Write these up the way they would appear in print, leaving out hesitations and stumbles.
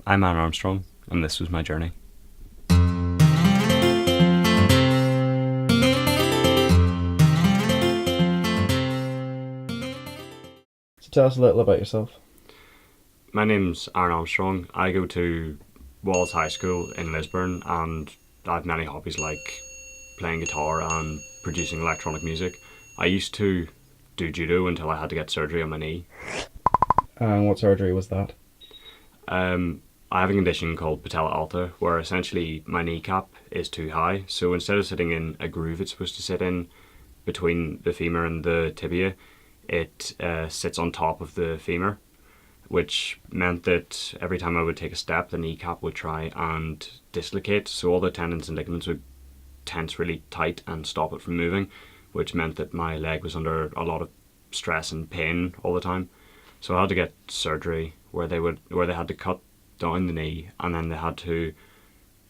I'm Aaron Armstrong, and this was my journey. So tell us a little about yourself. My name's Aaron Armstrong. I go to Walls High School in Lisburn, and I have many hobbies like playing guitar and producing electronic music. I used to do judo until I had to get surgery on my knee. And what surgery was that? I have a condition called Patella Alta, where essentially my kneecap is too high. So instead of sitting in a groove it's supposed to sit in between the femur and the tibia, it sits on top of the femur, which meant that every time I would take a step, the kneecap would try and dislocate. So all the tendons and ligaments would tense really tight and stop it from moving, which meant that my leg was under a lot of stress and pain all the time. So I had to get surgery where they had to cut down the knee, and then they had to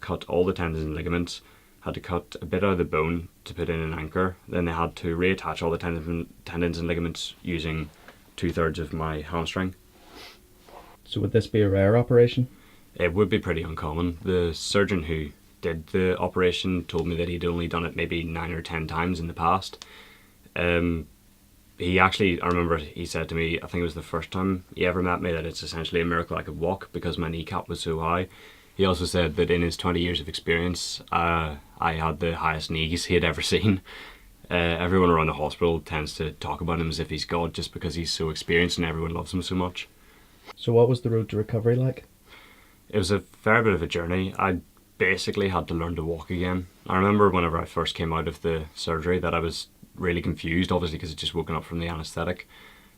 cut all the tendons and ligaments, had to cut a bit out of the bone to put in an anchor, then they had to reattach all the tendons and ligaments using 2/3 of my hamstring. So would this be a rare operation? It would be pretty uncommon. The surgeon who did the operation told me that he'd only done it maybe 9 or 10 times in the past. I remember he said to me, I think it was the first time he ever met me, that it's essentially a miracle I could walk because my kneecap was so high. He also said that in his 20 years of experience, I had the highest knees he had ever seen. Everyone around the hospital tends to talk about him as if he's God just because he's so experienced and everyone loves him so much. So what was the road to recovery like? It was a fair bit of a journey. I basically had to learn to walk again. I remember whenever I first came out of the surgery that I was really confused, obviously because I'd just woken up from the anaesthetic,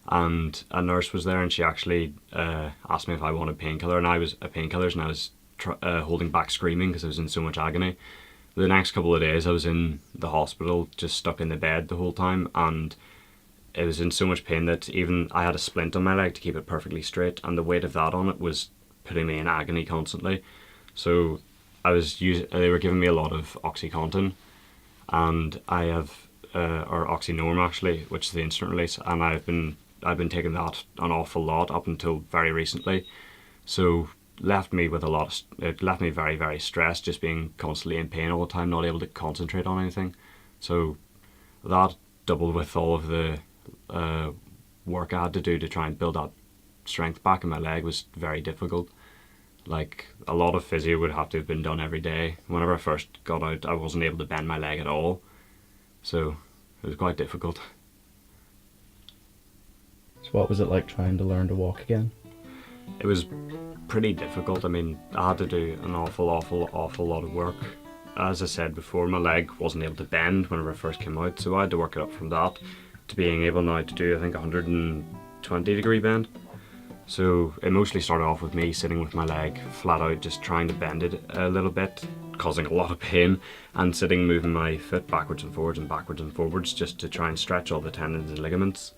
and a nurse was there and she actually asked me if I wanted painkiller, and I was painkillers, and I was holding back screaming because I was in so much agony. The next couple of days I was in the hospital just stuck in the bed the whole time, and it was in so much pain that even I had a splint on my leg to keep it perfectly straight, and the weight of that on it was putting me in agony constantly. So they were giving me a lot of OxyContin, and I have or Oxynorm actually, which is the instant release, and I've been taking that an awful lot up until very recently. So it left me very, very stressed, just being constantly in pain all the time, not able to concentrate on anything. So that, doubled with all of the work I had to do to try and build that strength back in my leg, was very difficult. Like, a lot of physio would have to have been done every day. Whenever I first got out, I wasn't able to bend my leg at all, so it was quite difficult. So what was it like trying to learn to walk again? It was pretty difficult. I mean, I had to do an awful lot of work. As I said before, my leg wasn't able to bend whenever I first came out, so I had to work it up from that to being able now to do, I think, 120-degree bend. So it mostly started off with me sitting with my leg flat out, just trying to bend it a little bit, causing a lot of pain, and sitting moving my foot backwards and forwards just to try and stretch all the tendons and ligaments.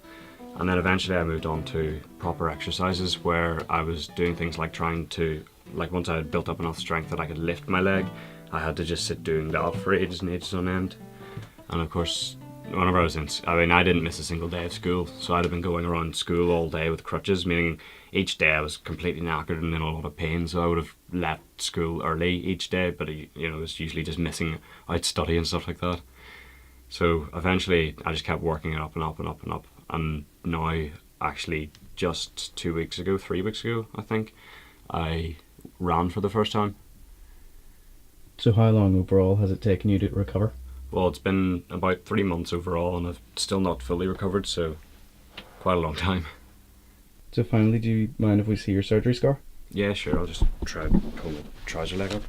And then eventually I moved on to proper exercises where I was doing things like once I had built up enough strength that I could lift my leg, I had to just sit doing that for ages and ages on end. And of course, whenever I didn't miss a single day of school, so I'd have been going around school all day with crutches, meaning each day I was completely knackered and in a lot of pain, so I would have left school early each day, but it was usually just missing out study and stuff like that. So eventually I just kept working it up and up and up and up, and now, actually just 3 weeks ago I think, I ran for the first time. So how long overall has it taken you to recover? Well, it's been about 3 months overall, and I've still not fully recovered, so quite a long time. So finally, do you mind if we see your surgery scar? Yeah, sure, I'll just try to pull the trouser leg up.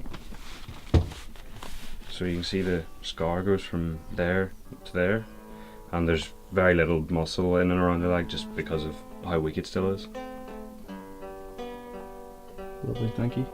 So you can see the scar goes from there to there, and there's very little muscle in and around the leg just because of how weak it still is. Lovely, thank you.